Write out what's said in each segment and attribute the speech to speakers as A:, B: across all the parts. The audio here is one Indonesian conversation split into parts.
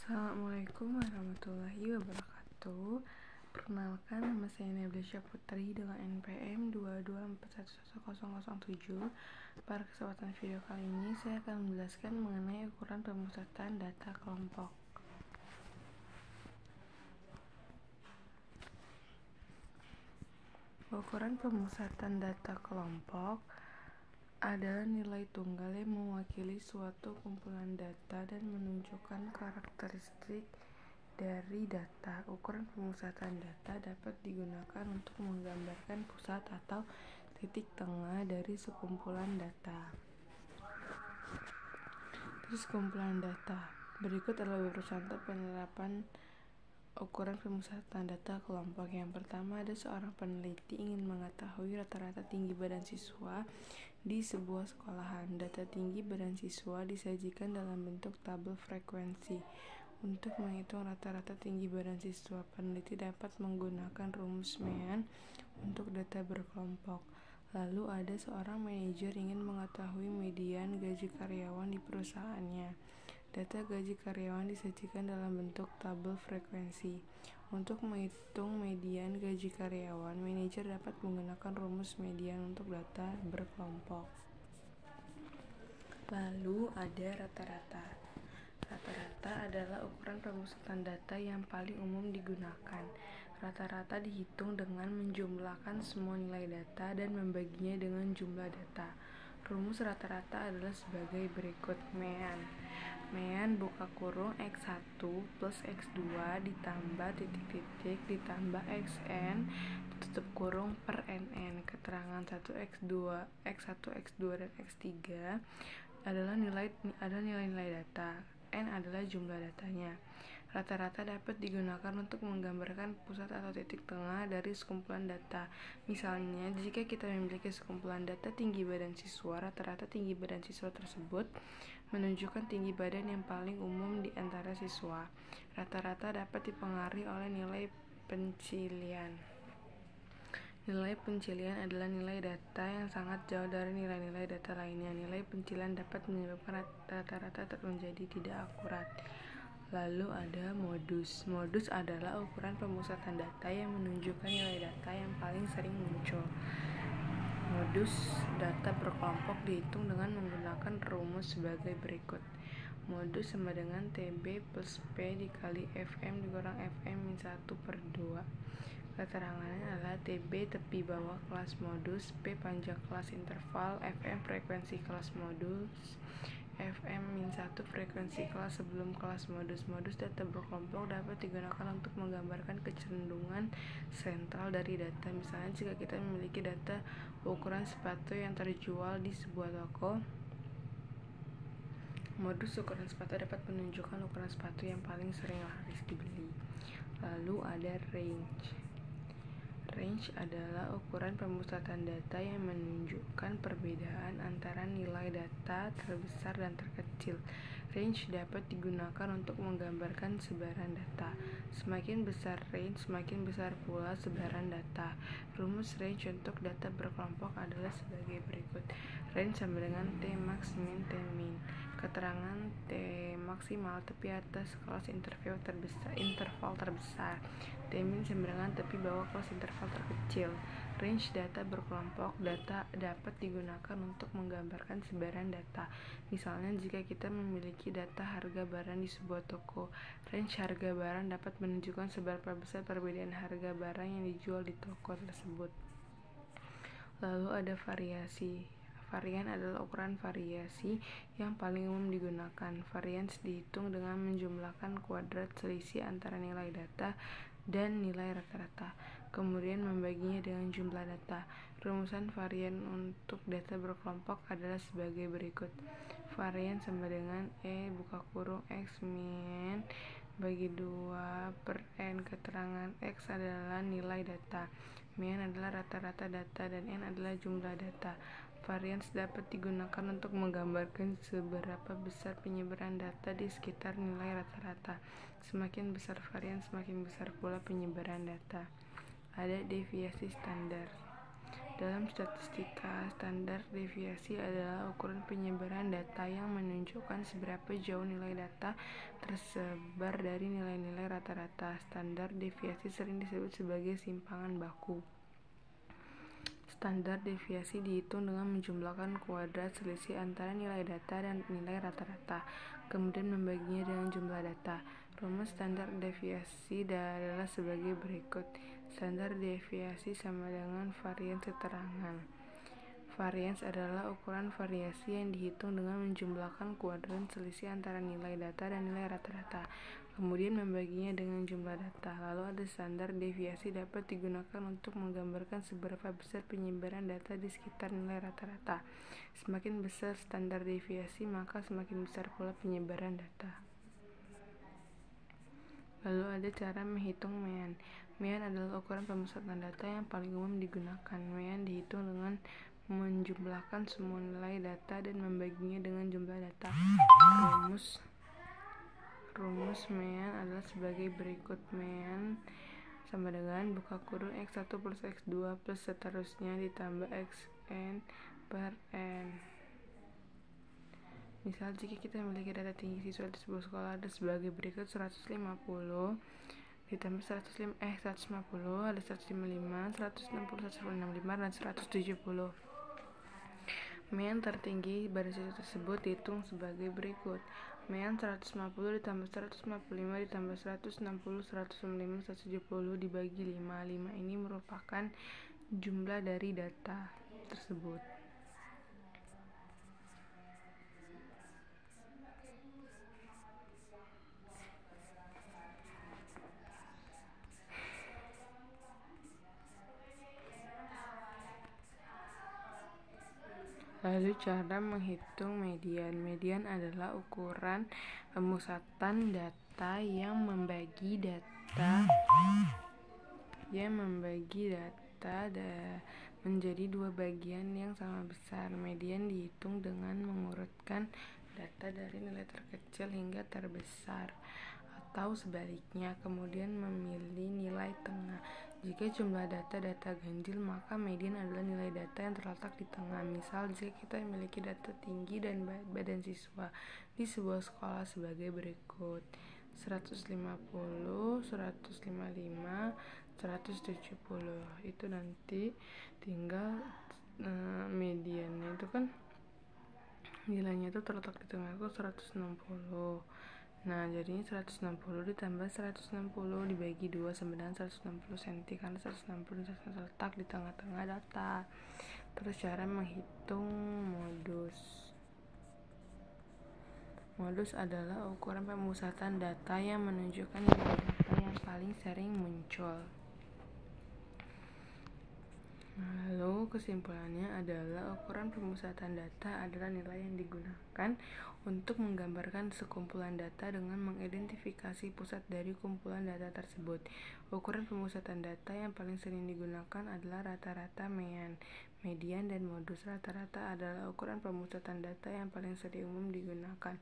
A: Assalamualaikum warahmatullahi wabarakatuh. Perkenalkan, nama saya Neblasya Putri dengan NPM 224110007. Pada kesempatan video kali ini saya akan menjelaskan mengenai ukuran pemusatan data kelompok. Ukuran pemusatan data kelompok adalah nilai tunggal yang mewakili suatu kumpulan data dan menunjukkan karakteristik dari data. Ukuran pemusatan data dapat digunakan untuk menggambarkan pusat atau titik tengah dari sekumpulan data. Sekumpulan data. Berikut adalah beberapa contoh penerapan ukuran pemusatan data kelompok. Yang pertama, ada seorang peneliti ingin mengetahui rata-rata tinggi badan siswa di sebuah sekolahan. Data tinggi badan siswa disajikan dalam bentuk tabel frekuensi. Untuk menghitung rata-rata tinggi badan siswa, peneliti dapat menggunakan rumus Mean untuk data berkelompok. Lalu ada seorang manajer ingin mengetahui median gaji karyawan di perusahaannya. Data gaji karyawan disajikan dalam bentuk tabel frekuensi. Untuk menghitung median gaji karyawan, manajer dapat menggunakan rumus median untuk data berkelompok. Lalu ada rata-rata. Rata-rata adalah ukuran pemusatan data yang paling umum digunakan. Rata-rata dihitung dengan menjumlahkan semua nilai data dan membaginya dengan jumlah data. Rumus rata-rata adalah sebagai berikut. Mean buka kurung X1 plus X2 ditambah titik-titik ditambah Xn tutup kurung per Nn. Keterangan 1X2, X1, X2, dan X3 adalah nilai-nilai data. N adalah jumlah datanya. Rata-rata dapat digunakan untuk menggambarkan pusat atau titik tengah dari sekumpulan data. Misalnya, jika kita memiliki sekumpulan data tinggi badan siswa, rata-rata tinggi badan siswa tersebut menunjukkan tinggi badan yang paling umum di antara siswa. Rata-rata dapat dipengaruhi oleh nilai pencilian. Nilai pencilian adalah nilai data yang sangat jauh dari nilai-nilai data lainnya. Nilai pencilian dapat menyebabkan rata-rata menjadi tidak akurat. Lalu ada modus. Modus adalah ukuran pemusatan data yang menunjukkan nilai data yang paling sering muncul. Modus data berkelompok dihitung dengan menggunakan rumus sebagai berikut. Modus sama dengan TB plus P dikali FM dikurang FM min 1/2. Keterangannya adalah TB tepi bawah kelas modus, P panjang kelas interval, FM frekuensi kelas modus, FM min 1 frekuensi kelas sebelum kelas modus. Modus data berkelompok dapat digunakan untuk menggambarkan kecenderungan sentral dari data. Misalnya, jika kita memiliki data ukuran sepatu yang terjual di sebuah toko, modus ukuran sepatu dapat menunjukkan ukuran sepatu yang paling sering laris dibeli. Lalu ada range. Range adalah ukuran pemusatan data yang menunjukkan perbedaan antara nilai data terbesar dan terkecil. Range dapat digunakan untuk menggambarkan sebaran data. Semakin besar range, semakin besar pula sebaran data. Rumus range untuk data berkelompok adalah sebagai berikut. Range sama dengan T max min T min. Keterangan T maksimal tepi atas kelas interval terbesar. T min sama dengan tepi bawah kelas interval terkecil. Range data berkelompok data dapat digunakan untuk menggambarkan sebaran data. Misalnya, jika kita memiliki data harga barang di sebuah toko, range harga barang dapat menunjukkan seberapa besar perbedaan harga barang yang dijual di toko tersebut. Lalu ada variasi. Varian adalah ukuran variasi yang paling umum digunakan. Varians dihitung dengan menjumlahkan kuadrat selisih antara nilai data dan nilai rata-rata, kemudian membaginya dengan jumlah data. Rumusan varian untuk data berkelompok adalah sebagai berikut. Varian sama dengan E buka kurung X min bagi 2 per N. Keterangan X adalah nilai data, Min adalah rata-rata data, dan N adalah jumlah data. Varians dapat digunakan untuk menggambarkan seberapa besar penyebaran data di sekitar nilai rata-rata. Semakin besar varian, semakin besar pula penyebaran data. Ada deviasi standar. Dalam statistika, standar deviasi adalah ukuran penyebaran data yang menunjukkan seberapa jauh nilai data tersebar dari nilai-nilai rata-rata. Standar deviasi sering disebut sebagai simpangan baku. Standar deviasi dihitung dengan menjumlahkan kuadrat selisih antara nilai data dan nilai rata-rata, kemudian membaginya dengan jumlah data. Rumus standar deviasi adalah sebagai berikut. Standar deviasi sama dengan varians keterangan. Varians adalah ukuran variasi yang dihitung dengan menjumlahkan kuadrat selisih antara nilai data dan nilai rata-rata, kemudian membaginya dengan jumlah data. Lalu ada standar deviasi dapat digunakan untuk menggambarkan seberapa besar penyebaran data di sekitar nilai rata-rata. Semakin besar standar deviasi, maka semakin besar pula penyebaran data. Lalu ada cara menghitung mean. Mean adalah ukuran pemusatan data yang paling umum digunakan. Mean dihitung dengan menjumlahkan semua nilai data dan membaginya dengan jumlah data. Rumus mean adalah sebagai berikut. Mean sama dengan buka kurung x1 plus x2 plus seterusnya ditambah xn per n. Misal jika kita memiliki data tinggi siswa di sebuah sekolah ada sebagai berikut: 150 ditambah 150 ada 155, 160, 165 dan 170. Mean tertinggi pada siswa tersebut dihitung sebagai berikut. Mean 150 ditambah 155 ditambah 160, 165, 170 dibagi 5. 5 ini merupakan jumlah dari data tersebut. Lalu cara menghitung median. Median adalah ukuran pemusatan data yang membagi data menjadi dua bagian yang sama besar. Median dihitung dengan mengurutkan data dari nilai terkecil hingga terbesar atau sebaliknya, kemudian memilih nilai tengah. Jika jumlah data ganjil, maka median adalah nilai data yang terletak di tengah. Misal, jika kita memiliki data tinggi dan badan siswa di sebuah sekolah sebagai berikut: 150, 155, 170. Itu nanti tinggal mediannya itu kan nilainya itu terletak di tengah itu 160. Nah, jadinya 160 ditambah 160 dibagi 2 sama dengan 160 cm, karena 160 terletak di tengah-tengah data. Terus cara menghitung modus. Modus adalah ukuran pemusatan data yang menunjukkan nilai data yang paling sering muncul. Lalu kesimpulannya adalah ukuran pemusatan data adalah nilai yang digunakan untuk menggambarkan sekumpulan data dengan mengidentifikasi pusat dari kumpulan data tersebut. Ukuran pemusatan data yang paling sering digunakan adalah rata-rata, mean, median, dan modus. Rata-rata adalah ukuran pemusatan data yang paling sering umum digunakan.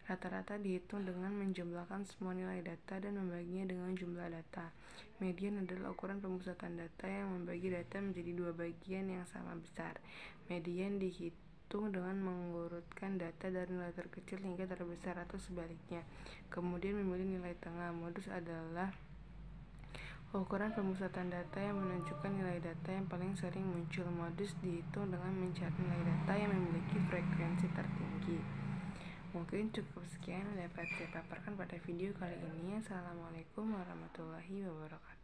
A: Rata-rata dihitung dengan menjumlahkan semua nilai data dan membaginya dengan jumlah data. Median adalah ukuran pemusatan data yang membagi data menjadi dua bagian yang sama besar. Median dihitung dengan mengurutkan data dari nilai terkecil hingga terbesar atau sebaliknya, kemudian memilih nilai tengah. Modus adalah ukuran pemusatan data yang menunjukkan nilai data yang paling sering muncul. Modus dihitung dengan mencari nilai data yang memiliki frekuensi tertinggi. Mungkin cukup sekian yang dapat saya paparkan pada video kali ini. Assalamualaikum warahmatullahi wabarakatuh.